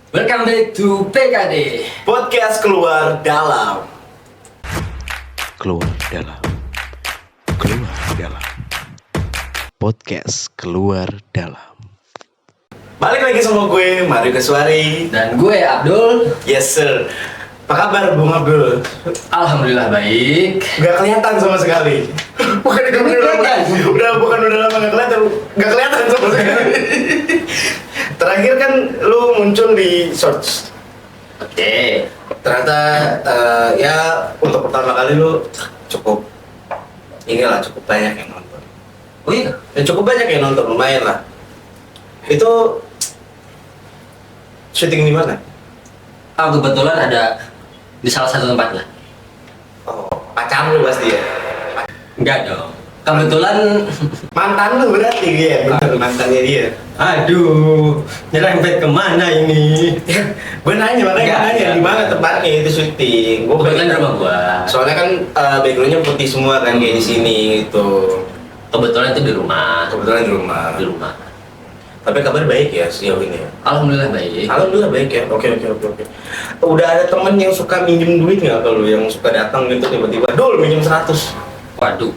Welcome back to PKD Podcast keluar dalam. Keluar dalam. Keluar dalam. Podcast keluar dalam. Balik lagi sama gue, Mario Keswari. dan gue Abdul. Yes sir. Apa kabar Bung Abdul? Alhamdulillah baik. Gak kelihatan sama sekali. Bukan udah lama gak kelihatan. Gak kelihatan sama sekali. Terakhir kan lu muncul di Shorts. Oke. Ternyata ya untuk pertama kali lu cukup cukup banyak yang nonton. Oh iya. Ya, cukup banyak yang nonton, lumayan lah. Itu syuting di mana? Kebetulan ada di salah satu tempat lah. Oh, pacar lu pasti ya? Enggak dong. Kebetulan. Mantan lu berarti dia, bener mantannya dia. Aduh, nyerempet kemana ini? Gue nanya, makanya gue nanya di mana tempatnya itu syuting. Gue Kebetulan rumah gua. Soalnya kan backgroundnya putih semua kan kayak di sini gitu. Kebetulan itu di rumah. Kebetulan di rumah. Di rumah. Tapi kabar baik ya sejauh ini ya? Alhamdulillah baik. Alhamdulillah baik ya. Oke. Udah ada temen yang suka minjem duit nggak kalau yang suka datang gitu tiba-tiba, Dul minjem 100. Waduh.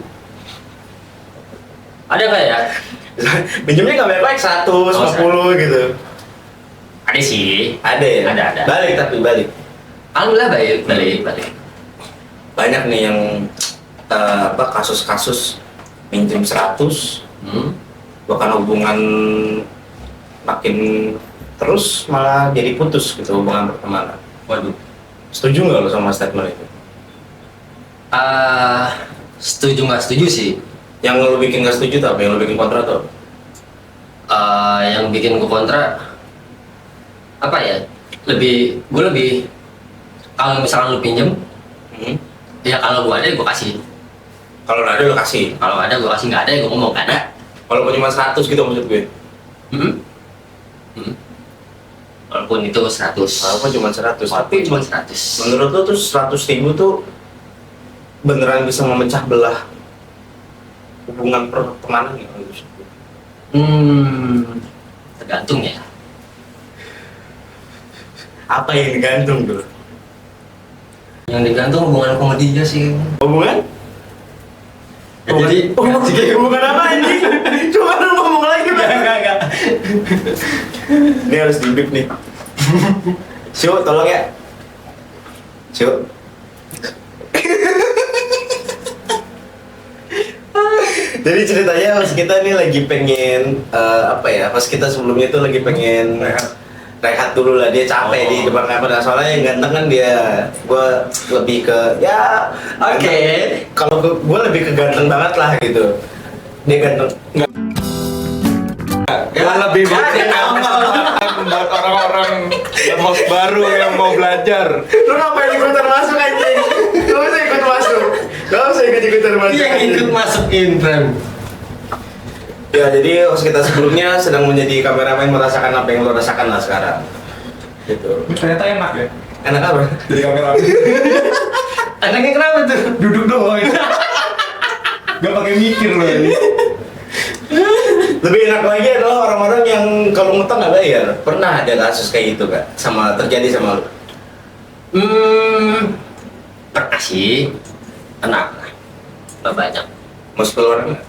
Ada nggak ya? Minjemnya nggak banyak-banyak 150 gitu. Ada sih. Ada ya? Ada. Balik. Alhamdulillah balik. Banyak nih yang kasus-kasus minjem 100 bahkan hubungan makin terus malah jadi putus gitu hubungan pertemanan. Waduh. Setuju nggak lo sama statement itu? Setuju nggak setuju sih. Yang lo bikin nggak setuju tuh apa? Yang lo bikin kontra tuh? Yang bikin gue kontra apa ya? Gue lebih kalau misalkan lu pinjem, ya kalau gue ada gue kasih. Kalau nggak ada lo kasih. Kalau ada gue kasih, nggak ada ya gue ngomong nggak ada. Kalau cuma 100 gitu maksud gue. Walaupun itu 100. Walaupun cuma 100. Tapi Tapi cuma 100. menurut lo tuh 100.000 tuh beneran bisa memecah belah hubungan pertemanan gitu? Tergantung ya. Apa yang digantung tuh? Yang digantung hubungan komedinya sih. Hubungan? Jadi Hubungan apa ini? Coba lu ngomong lagi. enggak. Ini harus dibip nih. Syu, tolong ya. Syu. Jadi ceritanya pas kita nih lagi pengen pas kita sebelumnya tuh lagi pengen rehat dulu lah, dia capek di depan kamera. Soalnya yang ganteng kan dia, gue lebih ke Oke. Kalau gue lebih ke ganteng banget lah gitu. Dia ganteng. Ya, lebih buat orang-orang yang host baru yang mau belajar. Lu ngapain ikutan masuk anjing? Gak usah ikut masuk. Gak usah ikut-ikutan masuk. Yang ikut masukin Prem. Ya, jadi host kita sebelumnya sedang menjadi kameramen, merasakan apa yang lo rasakan lah sekarang. Gitu. Ternyata enak ya. Enak apa? Jadi kamera Enaknya kenapa tuh? duduk doang. Gak pakai mikir loh ini. Lebih enak lagi adalah orang-orang yang kalau ngutang nggak bayar. Pernah ada kasus kayak gitu gak? Terjadi sama lo? Pernah sih. Enak lah. Gak banyak. Mau 10 orang nggak?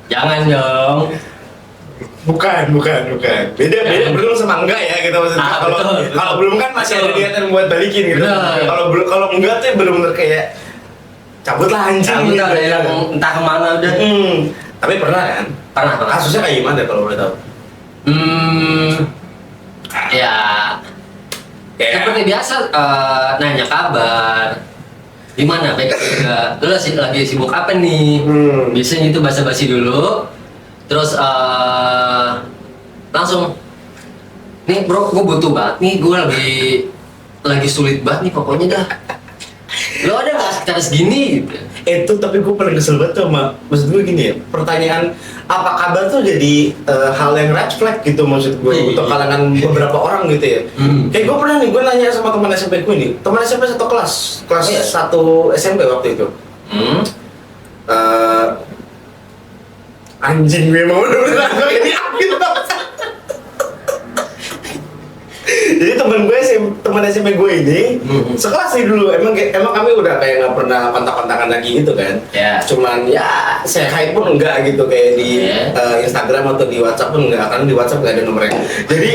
Jangan dong. Bukan. Beda belum sama enggak ya kita maksudnya. Betul. Kalau belum kan masih ada Betul. niatan buat balikin gitu. Benar. Kalau enggak tuh bener-bener kayak cabut lah anjing. Kamu gitu. udah yang entah kemana udah. Tapi pernah kan? Pernah. Kasusnya kayak gimana kalau boleh tahu? Ya. Kayak Seperti biasa nanya kabar. Gimana? Baik juga. Lu lagi sibuk apa nih? Biasanya itu basa-basi dulu. Terus langsung nih bro, gue butuh banget nih, gue lagi sulit banget nih pokoknya dah. Lo ada nggak cara segini gitu? itu, tapi gue paling kesel banget tuh sama, maksud gue gini ya, pertanyaan apa kabar tuh jadi hal yang red flag gitu maksud gue untuk kalangan beberapa orang gitu ya. Kayak gue pernah nih, gue nanya sama teman SMP gue nih, teman SMP satu kelas 1 SMP waktu itu. Anjing gue mau udah ini ambil. Jadi teman SMP gue ini sekelas sih dulu. Emang kami udah kayak nggak pernah kontak-kontakan lagi gitu kan. Ya. Cuman ya saya hype pun enggak gitu kayak di Instagram atau di WhatsApp pun enggak, karena di WhatsApp nggak ada nomornya. Jadi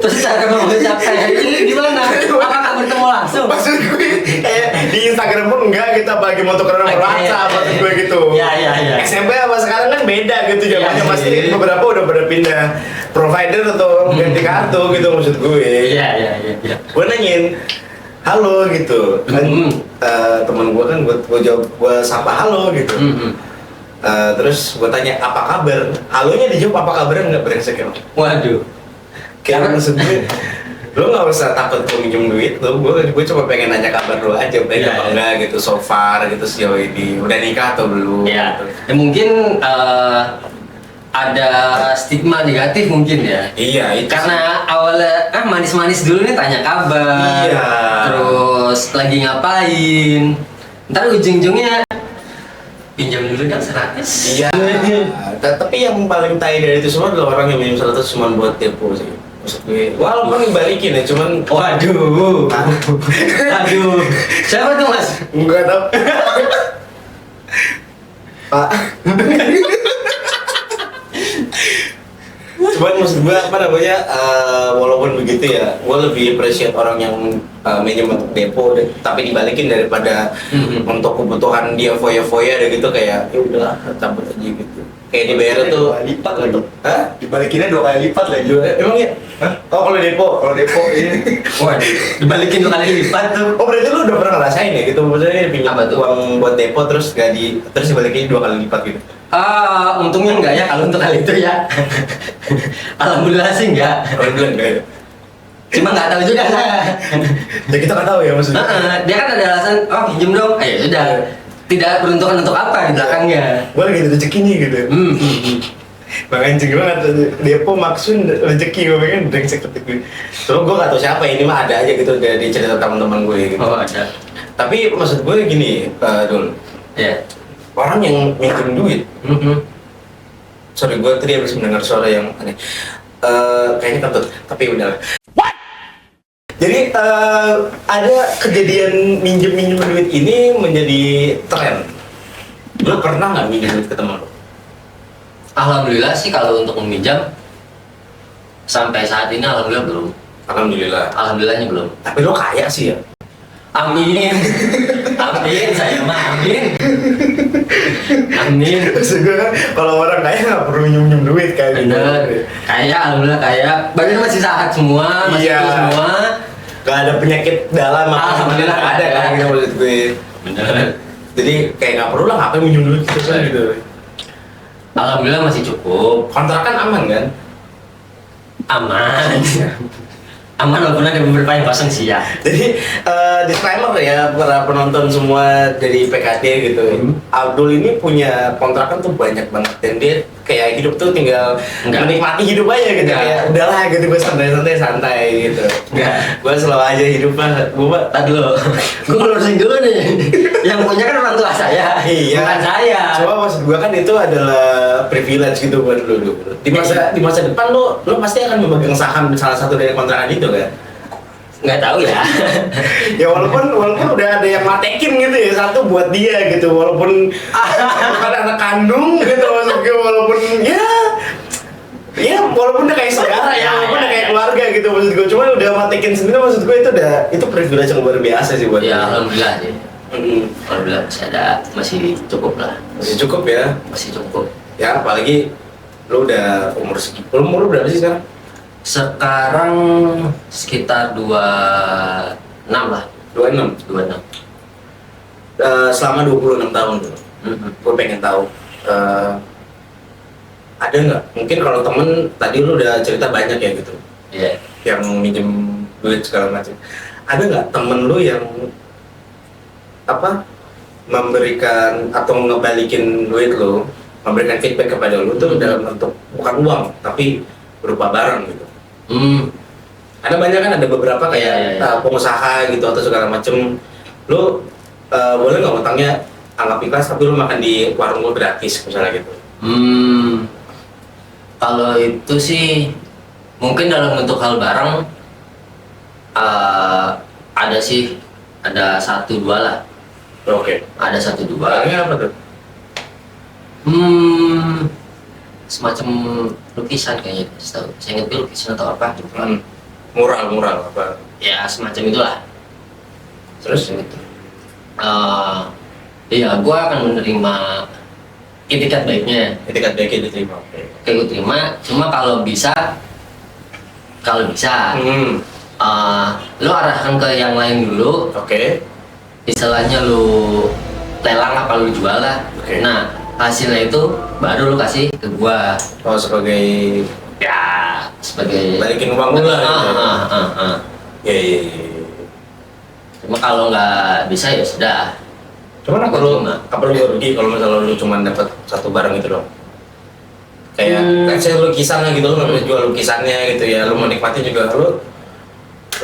Terus cara mengucapkan ini gimana? Apakah bertemu langsung? maksud gue kayak di Instagram pun enggak gitu, apalagi mau tuker nomor WhatsApp maksud gue gitu. Iya. SMP apa sekarang kan beda gitu zamannya, Iya pasti sih. beberapa udah pada pindah provider atau ganti kartu gitu maksud gue. Iya. Gue nanyain halo gitu kan, temen gue kan gue sapa halo gitu. Terus gue tanya apa kabar, halonya dijawab apa kabar, nggak brengsek emang. Waduh. Kayak maksud gue, lo nggak usah takut gue minjem duit lo, gue cuma pengen nanya kabar lo aja, baik Iya, apa iya. enggak gitu, so far gitu sejauh ini, udah nikah atau belum? Ya, gitu. ya mungkin ada stigma negatif mungkin ya. Iya itu. Karena awalnya manis-manis dulu nih tanya kabar. Iya. Terus lagi ngapain? Ntar ujung-ujungnya pinjam dulu dong 100. Iya. Tapi yang paling tai dari itu semua adalah orang yang minjem 100 cuma buat depo sih. Maksud gue, walaupun dibalikin ya, cuman Waduh. Aduh. Siapa tuh Mas? enggak tau. Pak. Cuman maksud gue apa namanya, walaupun begitu ya, gue lebih appreciate orang yang minjem untuk depo tapi dibalikin daripada untuk kebutuhan dia foya-foya dan gitu, kayak ya udahlah cabut aja gitu. Kayak dibayar tuh lipat lagi. hah? Dibalikinnya 2 kali lipat lagi. Emang ya? Hah? Oh kalau depo? Kalau depo ini Waduh. Dibalikin 2 kali lipat tuh. Oh berarti lu udah pernah ngerasain ya gitu, maksudnya pinjam Apa tuh? uang buat depo terus terus dibalikin 2 kali lipat gitu? Untungnya enggak ya kalau untuk kali itu ya. Alhamdulillah sih enggak. Oh bilang enggak ya? Cuma nggak tahu juga. Ya kita nggak tahu ya maksudnya. Dia kan ada alasan, oh pinjem dong. Ayo sudah. Tidak peruntukan untuk apa di belakangnya. Gue lagi ada rezeki nih gitu. Bang anjing banget, depo maksud rezeki, gue pengen brengsek ketik gue. Soalnya gue gak tau siapa, ini mah ada aja gitu dari cerita teman-teman gue gitu. Oh ada. Tapi maksud gue gini, Dul, Ya. orang yang minjem duit, sorry gue tadi habis mendengar suara yang aneh. Kayaknya kentut, tapi udahlah. Jadi ada kejadian minjem duit ini menjadi tren. Lo pernah nggak minjem duit ke teman lo? Alhamdulillah sih kalau untuk meminjam sampai saat ini alhamdulillah belum. Alhamdulillah. Alhamdulillahnya belum. Tapi lo kaya sih ya. Amin. Amin saya mah amin. Amin. Maksud gue kan kalau orang kaya nggak perlu minjem duit kayak gitu. Bener. Kaya alhamdulillah kaya. Badan masih sehat semua, masih Iya. full semua. Gak ada penyakit dalam apa Alhamdulillah nggak ada kan ada. gitu maksud gue. Bener. Jadi kayak nggak perlu lah ngapain minjem duit gitu kan gitu. Alhamdulillah masih cukup. Kontrakan aman kan? Aman. Aman walaupun ada beberapa yang kosong sih ya. Jadi disclaimer ya para penonton semua dari PKT gitu. Abdul ini punya kontrakan tuh banyak banget dan dia kayak hidup tuh tinggal Enggak. menikmati hidup aja gitu. Enggak. Kayak udahlah gitu, gue santai gitu. Enggak. Gue selalu aja hidup mah gue Tadi dulu, gue lurusin dulu nih. Yang punya kan orang tua saya, Iya. bukan saya. Cuma maksud gua kan itu adalah privilege gitu buat lu. Di masa depan lu pasti akan memegang saham salah satu dari kontrakan itu kan. Nggak tahu ya. Ya walaupun udah ada yang matekin gitu ya, satu buat dia gitu, walaupun bukan anak kandung gitu maksud gue, walaupun ya walaupun udah kayak saudara ya, walaupun udah kayak keluarga gitu maksud gue, cuma udah matekin sendiri maksud gue itu privilege yang luar biasa sih buat Ya dia. alhamdulillah sih. Mm-mm. Alhamdulillah masih cukup lah, Masih cukup ya. masih cukup. Ya apalagi lu udah umur segitu. Lu umur berapa sih sekarang? Sekarang sekitar 26 lah, 26. 26. Selama 26 tahun tuh. Gue pengen tahu ada nggak? Mungkin kalau temen tadi lu udah cerita banyak ya gitu, Iya. yang minjem duit segala macam. Ada nggak temen lu yang memberikan atau ngebalikin duit lu, memberikan feedback kepada lu tuh dalam bentuk bukan uang tapi berupa barang gitu? Ada banyak kan, ada beberapa kayak Iya. pengusaha gitu atau segala macem. Lu boleh nggak utangnya anggap ikhlas tapi lu makan di warung lu gratis misalnya gitu? Kalau itu sih Mungkin dalam bentuk hal barang ada sih, ada 1-2 lah. Oke. Ada 1-2. Barangnya apa tuh? Semacam lukisan kayaknya. Setahu saya ingat lukisan atau apa? Mural apa? Ya semacam itulah. Terus? Itu. Iya, gua akan menerima itikat baiknya. Etikat baiknya diterima. Oke. Oke, gue terima. Cuma kalau bisa, lu arahkan ke yang lain dulu. Oke. Istilahnya lu lelang apa lu jual lah. Oke. Nah, hasilnya itu baru lu kasih ke gua. Oh, sebagai Sebagai balikin uang lu lah. Gitu. Iya. Cuma kalau nggak bisa ya sudah. Cuman apa lu gak rugi kalau misalnya lu cuma dapat satu barang itu dong? Kayak saya lukisannya gitu, lu nggak bisa jual lukisannya gitu ya, lu menikmati juga, lu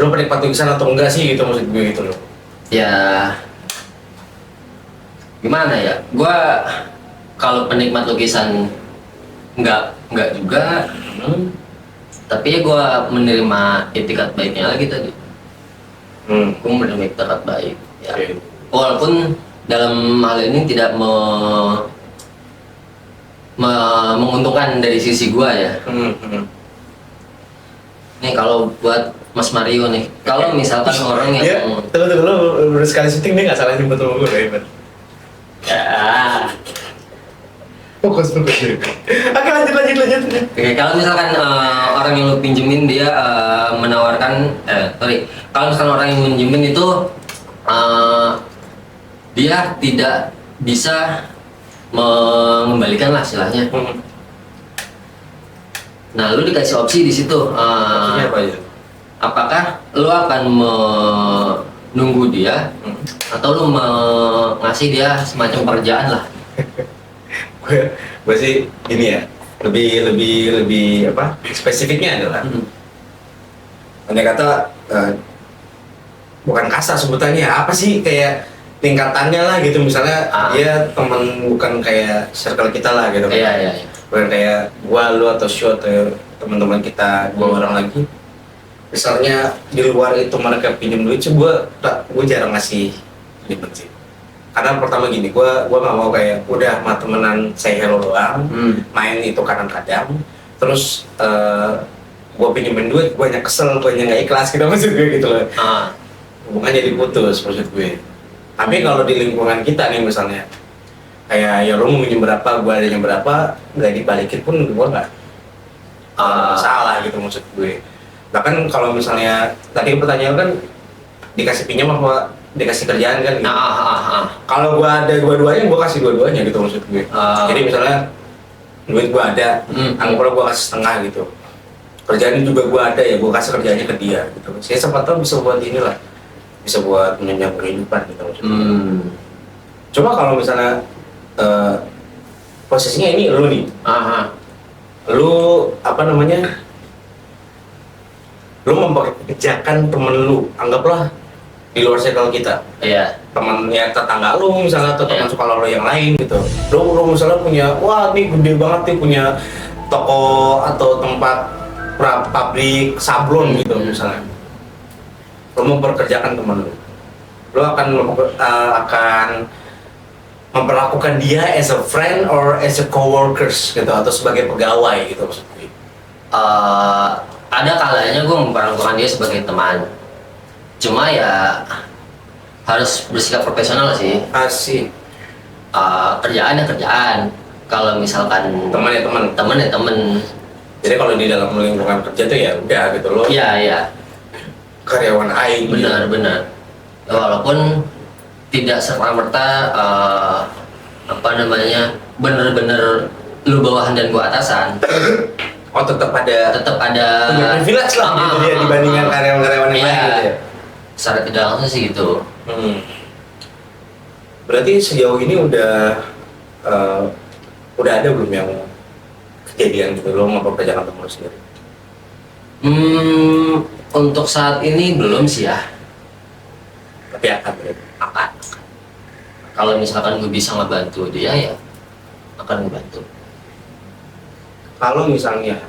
menikmati lukisan atau enggak sih gitu maksud gue gitu loh. Ya gimana ya? Gua kalau penikmat lukisan nggak juga. Tapi ya gua menerima itikat baiknya lagi tadi. Gua menerima itikat baik. Ya. Oke. Walaupun dalam hal ini tidak menguntungkan dari sisi gua ya. Nih kalau buat Mas Mario nih, kalau misalkan orang yang Ya, tunggu, baru sekali syuting dia nggak salah nyebut sama gue, hebat. ya, Fokus. Oke, lanjut. oke, kalau misalkan orang yang lu pinjemin dia menawarkan, kalau misalkan orang yang minjemin itu dia tidak bisa mengembalikan lah istilahnya. Nah, lu dikasih opsi di situ. Maksudnya apa aja? Apakah lu akan menunggu dia atau lu ngasih dia semacam pekerjaan lah? Gue sih gini ya, lebih apa? Spesifiknya adalah, andai kata bukan kasar sebutannya, apa sih kayak tingkatannya lah gitu, misalnya dia teman bukan kayak circle kita lah gitu. Iya. Bukan kayak gua, lu atau Shu atau teman-teman kita, dua orang lagi. Misalnya di luar itu mereka pinjam duit, gue jarang ngasih limit sih. Karena pertama gini, gue nggak mau kayak udah mah temenan saya hello doang, main itu kadang-kadang, terus gue pinjemin duit, gue hanya kesel, gue hanya nggak ikhlas gitu maksud gue gitu loh. Hubungan jadi putus maksud gue. Tapi kalau di lingkungan kita nih misalnya, kayak ya lo mau minjem berapa, gue adanya berapa, nggak dibalikin pun gue nggak salah gitu maksud gue. Bahkan kalau misalnya tadi pertanyaan kan dikasih pinjam apa dikasih kerjaan kan gitu. Kalau gua ada dua-duanya, gua kasih dua-duanya gitu maksud gue. Jadi misalnya duit gua ada, anggaplah gua kasih setengah gitu. Kerjaan juga gua ada ya, gua kasih kerjanya ke dia gitu. Saya sempat tahu bisa buat inilah, bisa buat menunjang kehidupan gitu maksud gue. Coba kalau misalnya posisinya ini lu nih, lu apa namanya? Lu mempekerjakan temen lu, anggaplah di luar circle kita. Iya. Temennya tetangga lu misalnya atau teman sekolah lu yang lain gitu. Lu misalnya punya, wah nih gede banget nih punya toko atau tempat pabrik sablon gitu misalnya. Lu mempekerjakan temen lu. Lu akan memperlakukan dia as a friend or as a coworkers gitu atau sebagai pegawai gitu maksudnya. Ada kalanya gue memperlakukan dia sebagai teman, cuma ya harus bersikap profesional sih. Asik. Kerjaan ya kerjaan, kalau misalkan Teman ya teman. Jadi kalau di dalam lingkungan kerja tuh ya udah gitu loh. Iya. Karyawan aing. Benar. Ya, walaupun tidak serta-merta bener-bener lu bawahan dan gua atasan. Oh tetap ada punya privilege lah gitu dia dibandingkan karyawan-karyawan yang lain gitu ya. Secara tidak langsung sih gitu. Berarti sejauh ini udah ada belum yang kejadian gitu lo mempekerjakan teman sendiri? Untuk saat ini belum sih ya. Tapi akan berarti. Akan. Kalau misalkan gue bisa ngebantu dia ya akan ngebantu. Kalau misalnya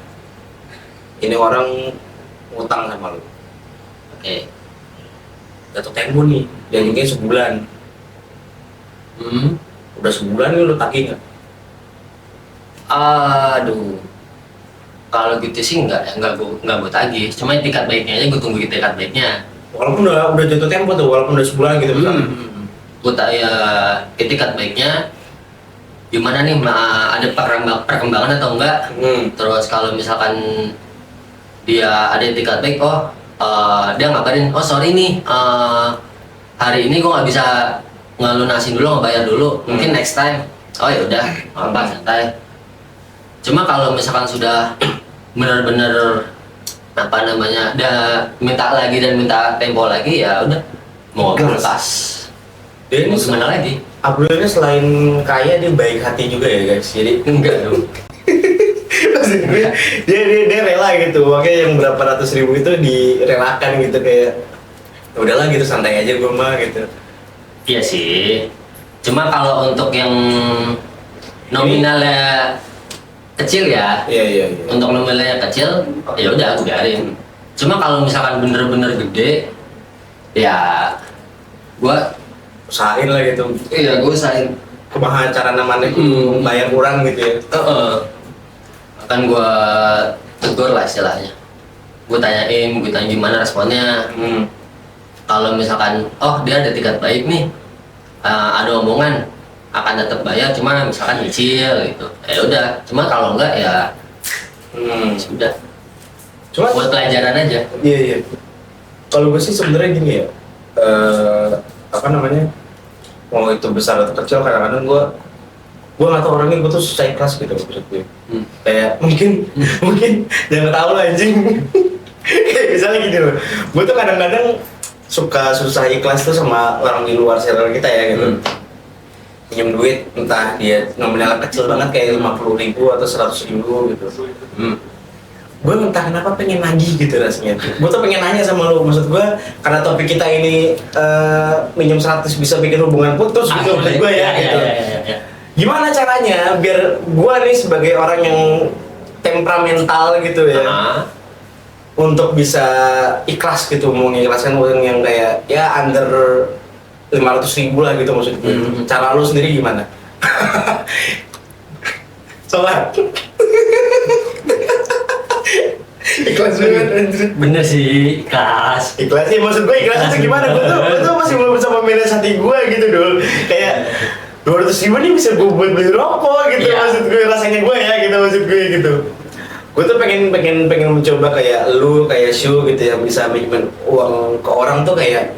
ini orang ngutang sama lu, Oke. jatuh tempo nih, janjinya sebulan, udah sebulan nih lu tagih nggak? Aduh, kalau gitu sih nggak gue tagih. Cuma etikat baiknya aja gue tunggu etikat baiknya. Walaupun udah jatuh tempo tuh, walaupun udah sebulan gitu misalnya. Gue tak ya etikat baiknya gimana nih, ada perkembangan atau enggak. Terus kalau misalkan dia ada etikat baik, dia ngabarin, sorry nih, hari ini gue nggak bisa ngelunasin dulu, ngebayar dulu, mungkin next time. Oh ya udah, apa santai. Cuma kalau misalkan sudah benar-benar apa namanya, udah minta lagi dan minta tempo lagi, ya udah mau lepas. Dia ini Mau gimana lagi? Abdul ini selain kaya dia baik hati juga ya guys. Jadi Enggak dong. maksud gue, dia rela gitu, makanya yang berapa ratus ribu itu direlakan gitu, kayak "Ya udahlah gitu, santai aja gue mah gitu." Iya sih. Cuma kalau untuk yang nominalnya kecil ya, Iya. untuk nominalnya kecil, ya udah aku biarin. Cuma kalau misalkan bener-bener gede, ya gua Usahain lah gitu. iya gua usahain. Kumaha cara namanya bayar kurang gitu ya. Akan gua tegur lah istilahnya. Gua tanya gimana responnya. Kalau misalkan, dia ada etikat baik nih, ada omongan akan tetap bayar, cuma misalkan nyicil gitu, ya udah. Cuma kalau enggak ya sudah, Cuma buat pelajaran aja. iya. Kalau gue sih sebenarnya gini ya, apa namanya, mau itu besar atau kecil, kadang-kadang gue nggak tahu orangnya, gue tuh susah ikhlas gitu maksud gue. Kayak mungkin jangan tahu lah anjing. Kayak misalnya gini loh, gue tuh kadang-kadang suka susah ikhlas tuh sama orang di luar circle kita ya gitu. Pinjam duit, entah dia nominal kecil banget kayak 50.000 atau 100.000 gitu. Gue entah kenapa pengen nagih gitu rasanya. Gue tuh pengen nanya sama lu, maksud gue karena topik kita ini minjem 100 bisa bikin hubungan putus gitu, maksud gue ya gitu. Ya. Gimana caranya biar gue nih sebagai orang yang temperamental gitu ya, untuk bisa ikhlas gitu, mau mengikhlaskan uang yang kayak ya under 500.000 lah gitu maksud gue. Cara lu sendiri gimana? Soalnya ikhlas banget anjir. Bener sih, ikhlas. Ikhlas sih, maksud gue ikhlas itu gimana? Gue tuh masih belum bisa memanage hati gue gitu dulu. Kayak 200.000 nih bisa gue buat beli rokok gitu. Maksud gue rasanya gue ya gitu, maksud gue gitu. Gue tuh pengen mencoba kayak lu, kayak Shu gitu, yang bisa minjemin uang ke orang tuh kayak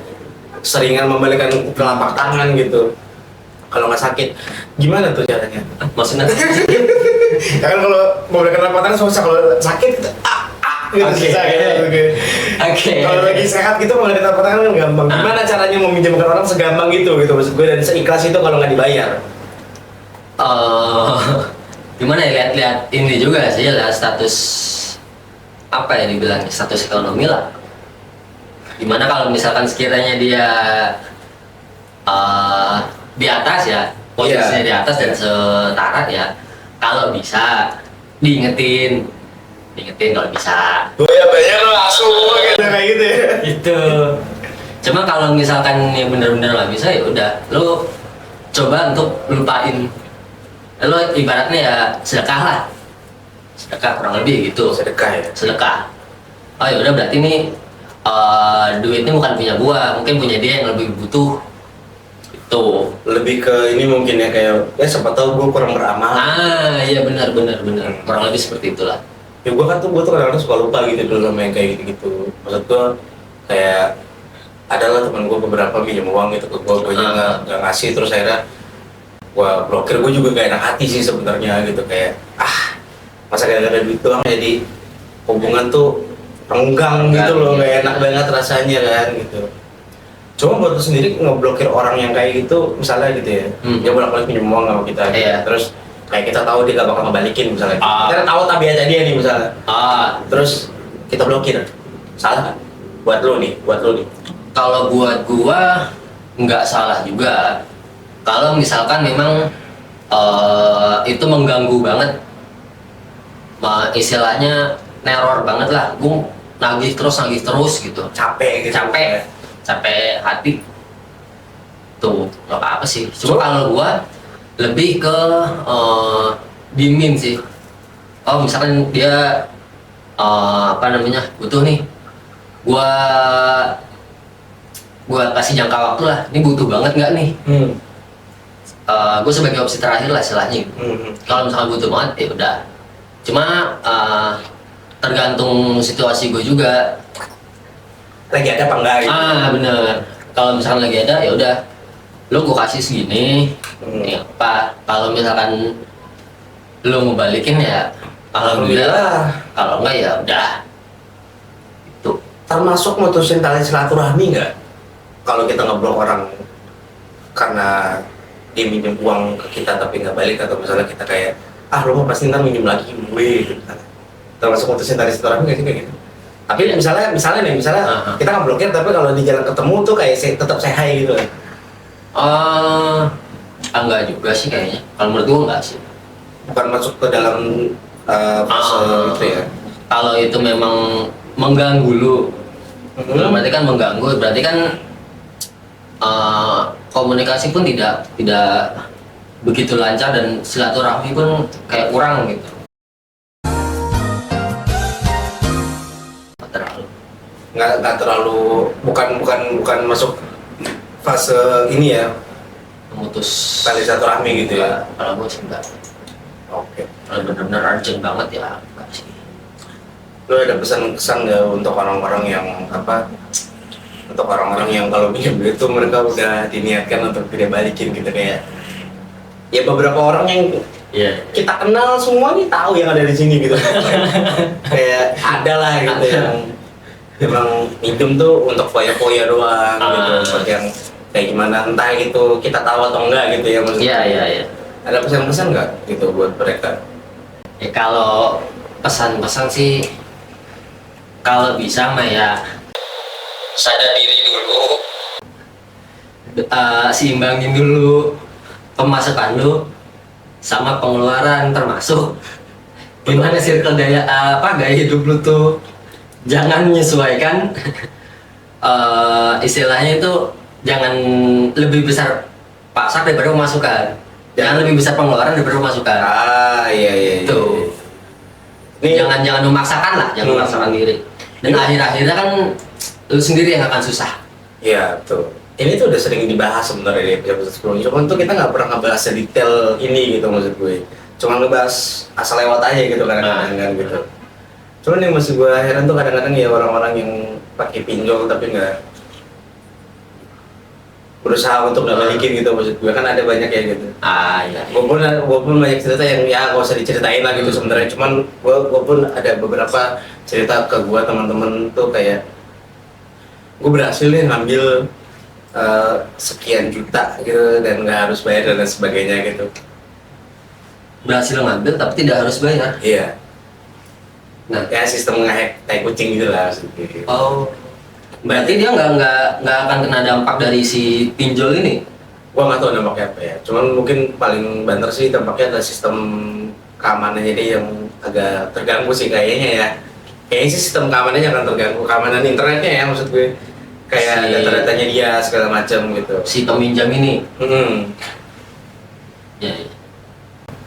seringan membalikan telapak tangan gitu. Kalau nggak sakit, gimana tuh caranya? Maksudnya? Ya kan kalau membalikan telapak tangan susah, kalau sakit gitu, gitu susah gitu. Oke. Kalau lagi sehat gitu membalikan telapak tangan kan gampang. Gimana caranya meminjamkan orang segampang gitu maksud gue, dan seikhlas itu kalau nggak dibayar? Gimana ya, lihat ini juga sih, lihat status apa ya dibilang, status ekonomi lah. Gimana kalau misalkan sekiranya dia di atas ya, posisinya di atas dan setara ya, kalau bisa diingetin kalau bisa. Oh ya bayar langsung gitu kayak gitu ya. Itu. Cuma kalau misalkan yang benar-benar nggak bisa, ya udah, lo coba untuk lupain. Lo ibaratnya ya sedekah lah, sedekah kurang lebih gitu. Sedekah ya. Sedekah. Oh ya udah, berarti ini duitnya bukan punya gua, mungkin punya dia yang lebih butuh. Itu Lebih ke ini mungkin ya, kayak ya siapa tahu gue kurang beramal. iya benar, kurang lebih seperti itulah. Ya gue kadang-kadang suka lupa gitu dulu sama yang kayak gitu. Maksud gue kayak adalah teman gue beberapa minjem uang gitu ke gue nya nggak ngasih, terus akhirnya gue blokir. Gue juga gak enak hati sih sebenarnya gitu, kayak masa gara-gara duit doang jadi hubungan tuh renggang gitu loh, gak enak banget rasanya kan gitu. Cuma buat lu sendiri ngeblokir orang yang kayak gitu misalnya gitu ya, dia bolak-balik pinjam uang sama kita gitu. Terus kayak kita tahu dia gak bakal ngebalikin misalnya, kita tahu tabiatnya dia nih misalnya, terus kita blokir, salah kan? Buat lu nih. Kalau buat gua nggak salah juga. Kalau misalkan memang itu mengganggu banget, istilahnya neror banget lah. Gue nagih terus gitu. Capek gitu. Capek hati. Tuh nggak apa-apa sih. Cuma kalau gue lebih ke diemin sih. Oh misalkan dia butuh nih, gua kasih jangka waktu lah. Ini butuh banget nggak nih? Gue sebagai opsi terakhir lah istilahnya. Kalau misalkan butuh banget ya udah. Cuma tergantung situasi gue juga. Lagi ada apa enggak gitu. Bener. Kalau misalkan lagi ada ya udah. Lo gue kasih segini. Ya apa? Kalau misalkan lo mau balikin ya alhamdulillah. Kalau enggak ya udah. Itu Termasuk mutusin tali silaturahmi nggak? Kalau kita ngeblok orang karena dia minjem uang ke kita tapi nggak balik, atau misalnya kita kayak lo mau pasti ntar minjem lagi gue gitu. Termasuk mutusin tali silaturahmi nggak sih kayak gitu? Tapi misalnya kita nggak blokir, tapi kalau di jalan ketemu tuh kayak tetap say hi gitu. Enggak juga sih kayaknya. Kalau menurut gue enggak sih. Bukan masuk ke dalam fase gitu ya. Kalau itu memang mengganggu lu, berarti kan mengganggu, berarti kan komunikasi pun tidak begitu lancar dan silaturahmi pun kayak kurang gitu. Nggak terlalu bukan masuk fase ini ya, Memutus tali silaturahmi gitu ya. Kalau gue sih enggak. Oke. Kalau benar-benar urgent banget ya enggak sih. Lo ada pesan-kesan nggak untuk orang-orang yang untuk orang-orang yang kalau pinjam duit itu mereka udah diniatkan untuk tidak balikin gitu, kayak ya beberapa orang yang kita kenal semua nih tahu yang ada di sini gitu. Kayak ada lah gitu yang memang minjem tuh untuk foya-foya doang gitu, buat yang kayak gimana entah gitu kita tahu atau enggak gitu ya maksudnya. Iya. Ada pesan-pesan nggak gitu buat mereka? Ya kalau pesan-pesan sih, kalau bisa mah ya sadar diri dulu, seimbangin dulu pemasukan lu sama pengeluaran, termasuk gimana circle gaya hidup lu tuh. Jangan menyesuaikan istilahnya itu, jangan lebih besar pasar daripada pemasukan. Jangan lebih besar pengeluaran daripada pemasukan. Iya. Itu. Jangan memaksakan lah, jangan memaksakan diri. Dan akhir-akhirnya kan lu sendiri yang akan susah. Iya, tuh. Ini tuh udah sering dibahas sebenarnya di episode sebelumnya. Cuman tuh kita nggak pernah ngebahas sedetail ini gitu maksud gue. Cuma ngebahas asal lewat aja gitu kadang-kadang kan gitu. Cuman yang masih gue heran tuh kadang-kadang ya orang-orang yang pakai pinjol tapi nggak berusaha untuk nggak balikin gitu maksud gue, kan ada banyak ya gitu. Iya. Gue pun banyak cerita yang ya nggak usah diceritain lah gitu sebenarnya. Cuman gue pun ada beberapa cerita ke gue teman-teman tuh kayak gue berhasil nih ngambil sekian juta gitu dan nggak harus bayar dan sebagainya gitu. Berhasil ngambil tapi tidak harus bayar. Iya. Nah, Ya sistem ngehack tai kucing gitu lah maksudnya. berarti dia nggak akan kena dampak dari si pinjol ini. Gua nggak tahu dampaknya apa ya. Cuman mungkin paling banter sih dampaknya ada sistem keamanannya dia yang agak terganggu sih kayaknya ya. Kayaknya sih sistem keamanannya akan terganggu, keamanan internetnya ya maksud gue. Kayak data-datanya dia segala macam gitu. Si peminjam ini. Ya.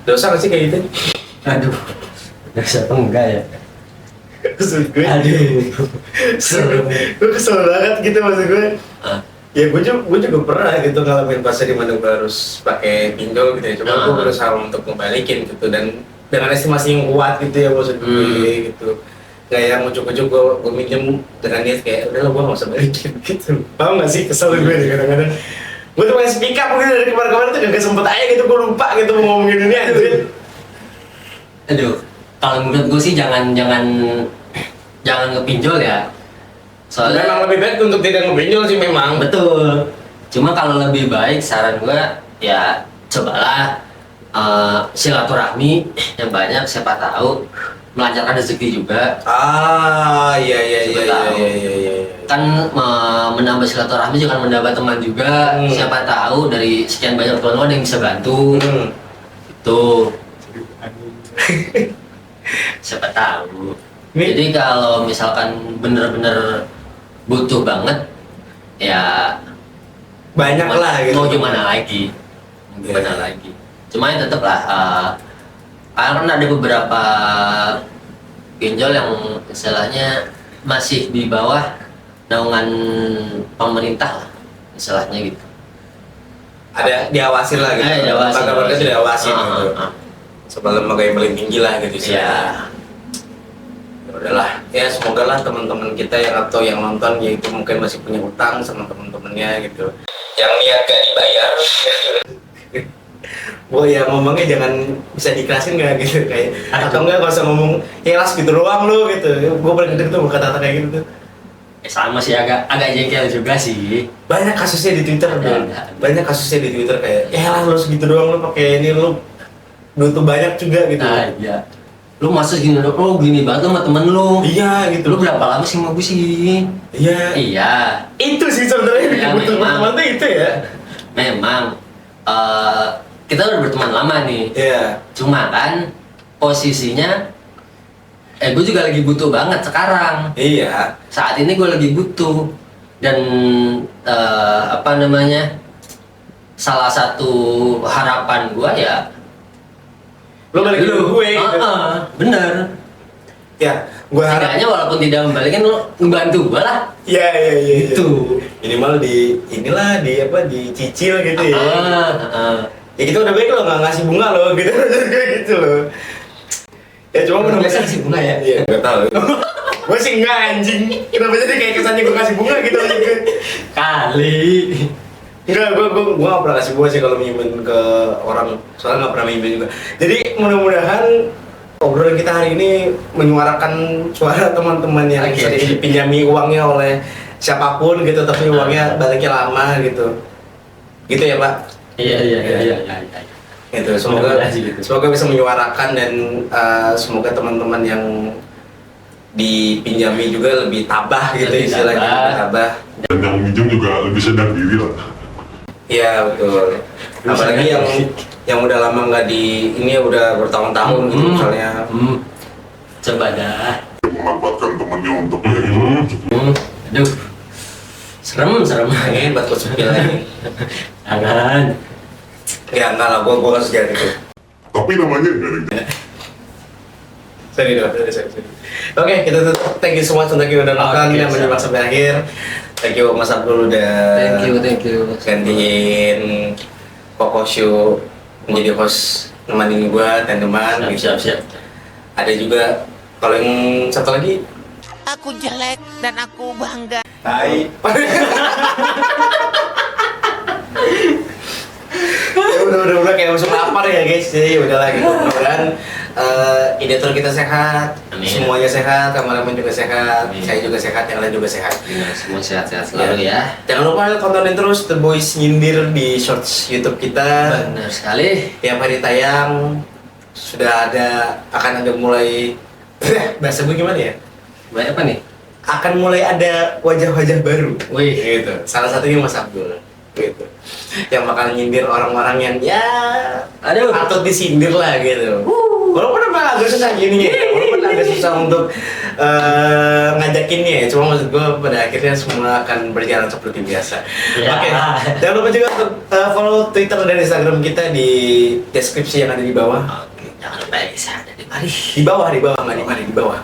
Dosa nggak sih kayak gitu? Aduh. Dosa apa enggak ya? Maksud gue. Serem. Gue kesel banget gitu maksud gue. Ya gue juga pernah gitu ngalamin fase di mana gue harus pakai pinjol gitu ya. Cuma gue berusaha untuk ngebalikin gitu dan dengan estimasi yang kuat gitu ya maksud gue gitu. Kayak ujuk-ujuk gue minjem dengan niat kayak udah lah gue nggak usah balikin gitu. Paham nggak sih kesel gue nih kadang-kadang. Gue tuh pengen speak up gitu dari kemarin-kemarin tuh gak sempet aja gitu, gue lupa gitu mau ngomongin ini aja. Aduh, kalau menurut gue sih jangan ngepinjol ya. Soalnya Memang lebih baik untuk tidak ngepinjol sih memang. betul. Cuma kalau lebih baik saran gue ya cobalah silaturahmi yang banyak, siapa tahu melancarkan rezeki juga. Iya. Kan menambah silaturahmi juga kan menambah teman juga. Siapa tahu dari sekian banyak teman ada yang bisa bantu. Itu siapa tahu. Jadi kalau misalkan bener-bener butuh banget, ya banyak lah gitu. Mau gimana lagi? Cuma ya tetap lah, kan ada beberapa pinjol yang istilahnya masih di bawah naungan pemerintah lah, istilahnya gitu. Ada diawasin lah gitu. Diawasin. Lembaga itu diawasin gitu. Sebuah lembaga yang paling tinggi lah gitu sih. Ya. Udahlah, ya semoga lah teman-teman kita yang atau yang nonton yaitu mungkin masih punya utang sama teman-temannya gitu. Yang niat gak dibayar. Ya ngomongnya jangan bisa dikerasin nggak gitu kayak atau enggak usah ngomong las gitu doang lu gitu. Gue paling gede tuh kata-kata kayak gitu tuh. Sama sih agak jengkel juga sih. Banyak kasusnya di Twitter banyak kasusnya di Twitter kayak lah lu segitu doang lu pakai ini lu butuh banyak juga gitu. Iya. Lu masa gini banget sama temen lu. Iya gitu. Lu berapa lama sih sama gue sih? Iya. Itu sih sebenarnya Ya, butuh teman tuh itu ya. Memang kita udah berteman lama nih. Iya. Cuma kan posisinya gue juga lagi butuh banget sekarang. Iya. Saat ini gue lagi butuh dan salah satu harapan gue ya Lo balik ke gue gitu. Bener. Ya, gue harap. Setidaknya walaupun tidak membalikan lo ngebantu gue lah. Iya. Itu. Minimal dicicil gitu ya. Ya kita udah baik lo nggak ngasih bunga lo gitu gitu lo. Ya cuma Biasa ngasih bunga ya? Iya, nggak tahu. Gue sih enggak anjing. Kenapa jadi kayak kesannya gue kasih bunga gitu aja gue. Kali. Enggak, gue nggak pernah kasih bunga sih kalau minjemin ke orang. Soalnya nggak pernah minjemin juga. Jadi mudah-mudahan obrolan kita hari ini menyuarakan suara teman-teman yang sering dipinjami uangnya oleh siapapun gitu, tapi uangnya baliknya lama gitu. Gitu ya Pak? Iya. Gitu. Semoga bisa menyuarakan dan semoga teman-teman yang dipinjami juga lebih tabah gitu istilahnya, lebih tabah. Dan yang minjem juga lebih sadar diri lah. Iya betul. Apalagi yang udah lama nggak di ini udah bertahun-tahun gitu misalnya. Coba dah. Memanfaatkan temennya untuk ya gitu. Aduh. Serem. Pengen buat sepi lagi. Jangan. Ya enggak lah, gua nggak sejarah gitu. Tapi namanya nggak ada. Sorry. Oke, kita tutup. Thank you so much untuk yang udah nonton dan menyimak sampai akhir. Thank you Mas Abdul udah Thank you. gantiin Koko Show menjadi host nemenin gua dan teman. Siap. Ada juga kalau yang satu lagi Aku jelek dan aku bangga. tai. udah kayak musuh lapar ya guys, jadi udahlah gitu. Mudah-mudahan editor kita sehat, Amin. semuanya sehat, kameramen juga sehat, Amin. saya juga sehat, yang lain juga sehat. Semua sehat-sehat selalu ya. Jangan lupa tontonin terus The Boys Nyindir di shorts YouTube kita. Benar sekali. Tiap hari tayang akan ada mulai bahasa gue gimana ya? Banyak apa nih? Akan mulai ada wajah-wajah baru. Wih. Gitu. Salah satunya Mas Abdul. Gitu. Yang bakal nyindir orang-orang yang ya patut disindir lah gitu. Walaupun emang agak susah gini ya, walaupun agak susah untuk ngajakinnya ya, cuma maksud gue pada akhirnya semua akan berjalan seperti biasa. Ya. Oke, jangan lupa juga untuk follow Twitter dan Instagram kita di deskripsi yang ada di bawah. Oke, jangan lupa ya, bisa ada di mari. Di bawah, nggak di mana, di bawah.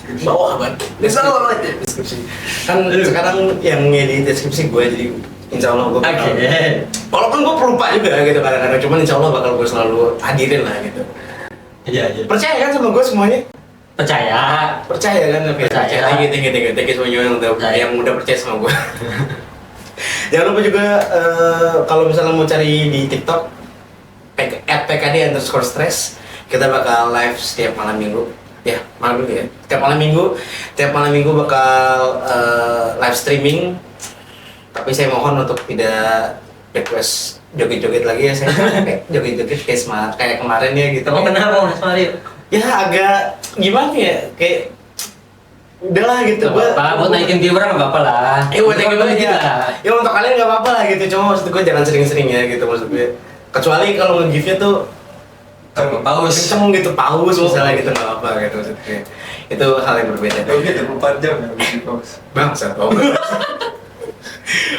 Di bawah apa? Deskripsi. Kan sekarang yang di deskripsi gue jadi insya Allah gue bakal. Walaupun gue pelupa juga gitu kadang-kadang, cuman insya Allah bakal gue selalu hadirin lah gitu. Iya. Percaya kan sama gue semuanya? Percaya Percaya kan? Oke, Percaya. Thank you semuanya yang udah percaya sama gue. Jangan lupa juga kalau misalnya mau cari di TikTok @pkd_stress, kita bakal live setiap malam minggu. Ya, malam minggu ya. Tiap malam minggu bakal live streaming. Tapi saya mohon untuk tidak request joget-joget lagi ya, saya joget-joget kayak kemarin ya gitu. Kenapa Mas Mario? Ya agak gimana ya, kayak udahlah gitu. Buat naikin viewer nggak apa-apa lah. Buat naikin viewer ya untuk kalian nggak apa-apa lah gitu. Cuma maksud gue jangan sering-sering ya gitu maksud gue. Kecuali kalau nge-give-nya tuh Paus kenceng gitu, paus misalnya gitu nggak apa-apa gitu maksud gue. Itu hal yang berbeda. Oke, 24 jam ya Bos. Bangsa,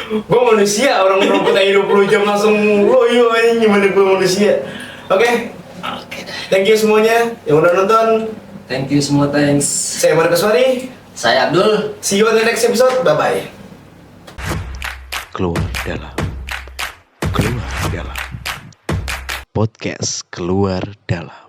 gue manusia, orang rumput aja 20 jam langsung loyo aja, gimana gue manusia. Oke, thank you semuanya yang udah nonton. Thank you semua, thanks. Saya Marcus Wari. Saya Abdul. See you on the next episode. Bye bye. Keluar dalam. Keluar dalam. Podcast Keluar Dalam.